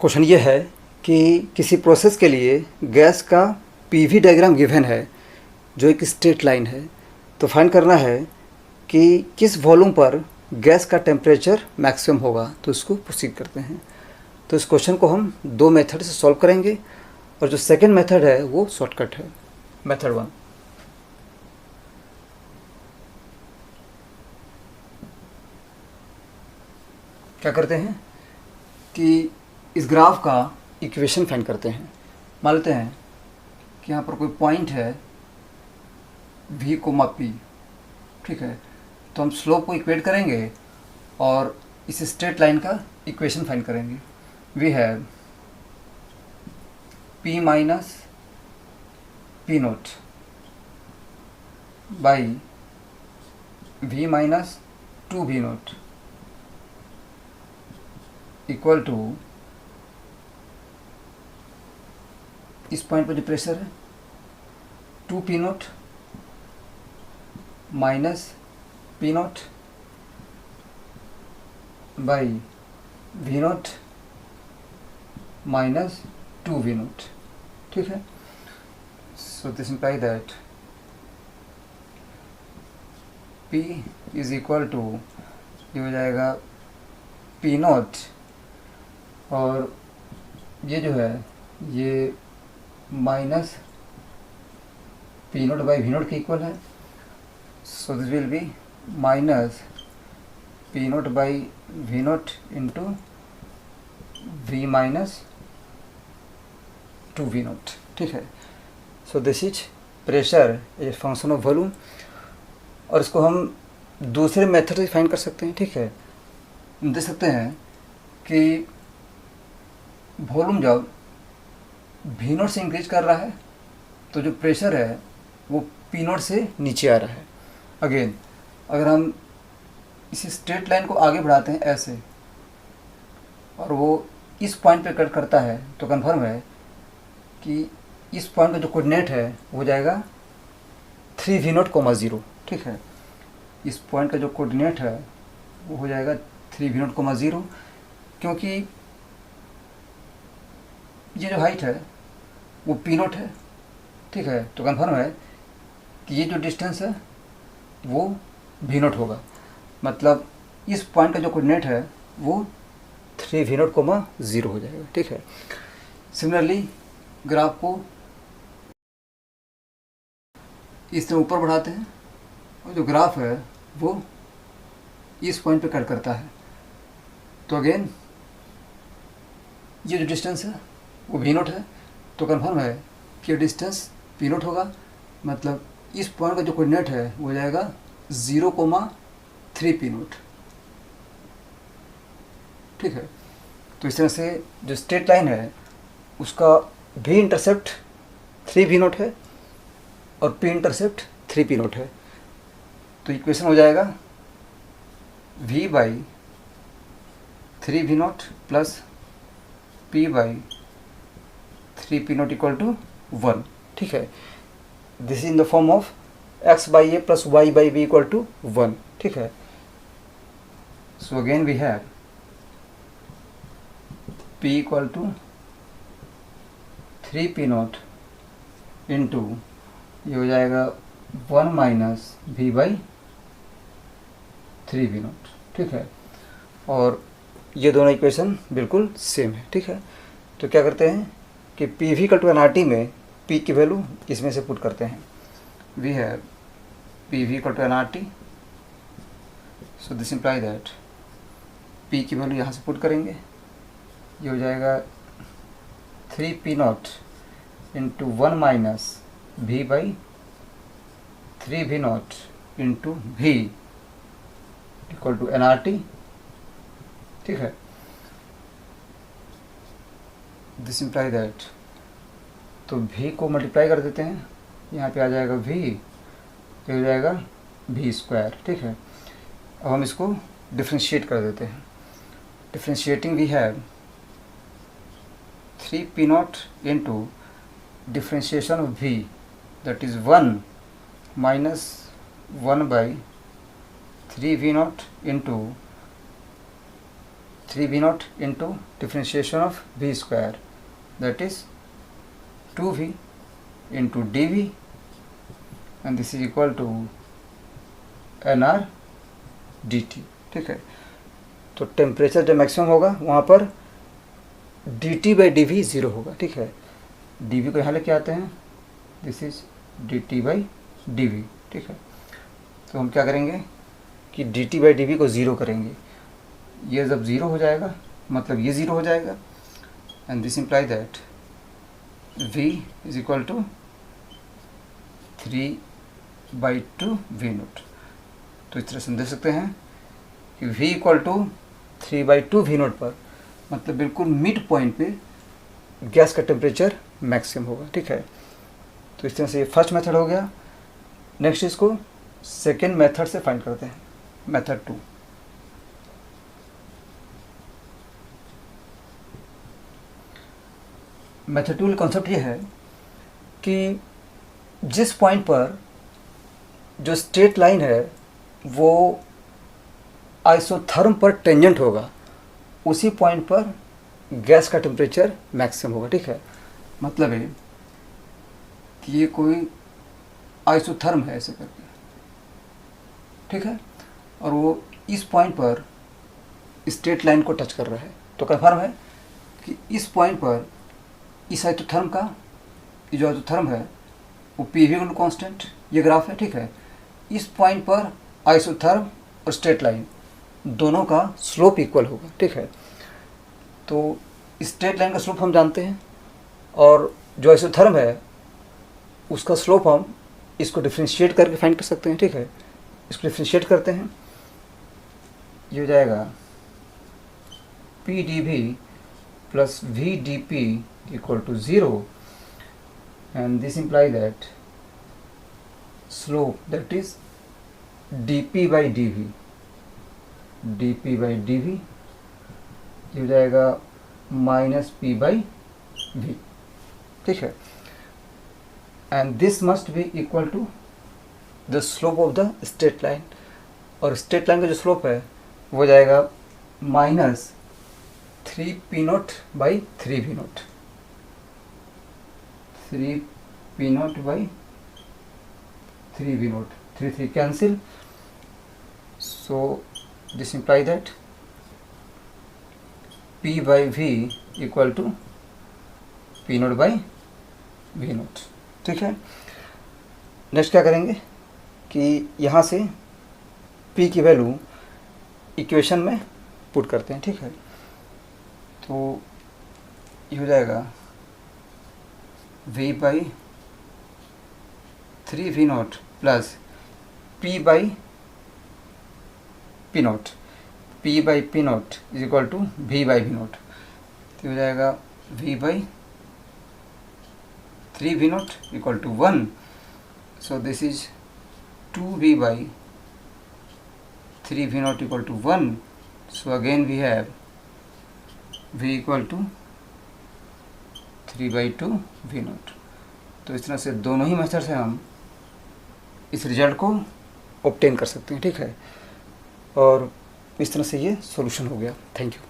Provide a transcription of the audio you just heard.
Question ये है कि किसी प्रोसेस के लिए गैस का पीवी डायग्राम गिवन है जो एक स्ट्रेट लाइन है। तो फाइंड करना है कि किस वॉल्यूम पर गैस का टेम्परेचर मैक्सिमम होगा। तो इसको प्रोसीड करते हैं। तो इस क्वेश्चन को हम दो मेथड से सॉल्व करेंगे और जो सेकंड मेथड है वो शॉर्टकट है। मेथड 1, क्या करते हैं कि इस ग्राफ का इक्वेशन फाइंड करते हैं। मान लेते हैं कि यहाँ पर कोई पॉइंट है v, p, ठीक है। तो हम स्लोप को इक्वेट करेंगे और इस स्ट्रेट लाइन का इक्वेशन फाइंड करेंगे। We have p minus p naught by v minus 2v naught equal to, इस पॉइंट पर जो प्रेशर है 2p naught minus p naught by v naught minus 2v naught, ठीक है। So this imply that p is equal to, ये हो जाएगा p note और ये जो है ये minus p naught by v naught के इक्वल है। So this will be minus p naught by v naught into v minus 2v naught, ठीक है। So this is pressure a function of volume. और इसको हम दूसरे मेथड से find कर सकते हैं, ठीक है। हम देख सकते हैं कि वॉल्यूम जब वी नोट से इंक्रीज कर रहा है तो जो प्रेशर है वो पी नोट से नीचे आ रहा है। अगेन अगर हम इस स्ट्रेट लाइन को आगे बढ़ाते हैं ऐसे और वो इस पॉइंट पे कट करता है तो कंफर्म है कि इस पॉइंट का जो कोऑर्डिनेट है वो हो जाएगा 3v नोट, 0, ठीक है। इस पॉइंट का जो कोऑर्डिनेट है वो हो जाएगा 3v नोट, 0, क्योंकि ये जो हाइट है वो पी नोट है, ठीक है। तो कंफर्म है कि ये जो डिस्टेंस है वो वी नोट होगा। मतलब इस पॉइंट का जो कोऑर्डिनेट है वो 3v नोट, 0 हो जाएगा, ठीक है। सिमिलरली ग्राफ को इस तरह ऊपर बढ़ाते हैं और जो ग्राफ है वो इस पॉइंट पे कट करता है। तो अगेन ये जो डिस्टेंस है वो वी नोट है, तो कंफर्म है कि डिस्टेंस पी नोट होगा। मतलब इस पॉइंट का जो कोऑर्डिनेट है वो हो जाएगा 0,3p नोट, ठीक है। तो इस तरह से जो स्ट्रेट लाइन है उसका v इंटरसेप्ट 3v नोट है और p इंटरसेप्ट 3p नोट है। तो इक्वेशन हो जाएगा v by 3v naught plus p by 3p naught equal to 1, ठीक है। This is in the form of x by a plus y by b equal to 1, ठीक है। So again we have p equal to 3p naught into, ये हो जाएगा 1 minus v by 3v note, ठीक है। और ये दोनों इक्वेशन बिल्कुल सेम है, ठीक है। तो क्या करते हैं कि p v equal to nRT में p की वैल्यू इसमें से पुट करते हैं। We have p v equal to nRT, so this imply that p की वैल्यू यहाँ से पुट करेंगे। ये हो जाएगा 3p naught into 1 minus v by 3v naught into v equal to nRT, ठीक है। दिस इम्प्लाई दैट, तो v को मल्टीप्लाई कर देते हैं, यहाँ पे आ जाएगा v, तो हो जाएगा v स्क्वायर, ठीक है। अब हम इसको डिफ्रेंशिएट कर देते हैं। Differentiating we have 3p naught into differentiation of v that is 1 minus 1 by 3v naught into 3v0 into differentiation of v square, that is 2v into dv, and this is equal to nr dt। ठीक है, तो temperature जब maximum होगा वहाँ पर dt by dv zero होगा। ठीक है, dv को यहाँ लेके आते हैं, this is dt by dv। ठीक है, तो हम क्या करेंगे कि dt बाई dv को ज़ीरो करेंगे। ये जब ज़ीरो हो जाएगा मतलब ये ज़ीरो हो जाएगा, and this imply that v is equal to 3/2 v naught. तो इस तरह से हम देख सकते हैं कि v equal to 3/2 v naught पर, मतलब बिल्कुल मिड पॉइंट पे गैस का टेम्परेचर मैक्सिमम होगा। ठीक है, तो इस तरह से ये फर्स्ट मेथड हो गया। नेक्स्ट इसको सेकेंड मेथड से फाइंड करते हैं, मेथड 2। मेथड 2 का कॉन्सेप्ट ये है कि जिस पॉइंट पर जो स्ट्रेट लाइन है वो आइसोथर्म पर टेंजेंट होगा, उसी पॉइंट पर गैस का टेम्परेचर मैक्सिमम होगा। ठीक है, मतलब है कि ये कोई आइसोथर्म है ऐसे करके। ठीक है, और वो इस पॉइंट पर स्ट्रेट लाइन को टच कर रहा है, तो कन्फर्म है कि इस पॉइंट पर इस आइसोथर्म का, ये जो आइसोथर्म है वो पीवी कांस्टेंट, ये ग्राफ है। ठीक है, इस पॉइंट पर आइसोथर्म और स्ट्रेट लाइन दोनों का स्लोप इक्वल होगा। ठीक है, तो स्ट्रेट लाइन का स्लोप हम जानते हैं, और जो आइसोथर्म है उसका स्लोप हम इसको डिफ्रेंशिएट करके फाइंड कर सकते हैं। ठीक है, इसको डिफ्रेंशिएट करते हैं, ये हो जाएगा p d v plus v d p equal to 0, and this imply that slope that is dp by d v, dp by d v ये हो जाएगा माइनस p बाई v। ठीक है, and this must be equal to the slope of the straight line, और straight line का जो slope है वो हो जाएगा minus 3p0 by 3v0, 3p0 by 3v0, 3 cancel, so this imply that p by v equal to p0 by v0। ठीक है, next क्या करेंगे कि यहाँ से p की वैल्यू इक्वेशन में पुट करते हैं। ठीक है, तो ये हो जाएगा v by 3v0 plus p by p0, p by p0 is equal to v by v0। तो हो जाएगा v by 3v0 equal to 1, so this is 2v by 3v0 equal to 1, so again we have v equal to 3/2 v0। तो इस तरह से दोनों ही method से हम इस रिजल्ट को ऑब्टेन कर सकते हैं। ठीक है, और इस तरह से ये सॉल्यूशन हो गया। Thank you.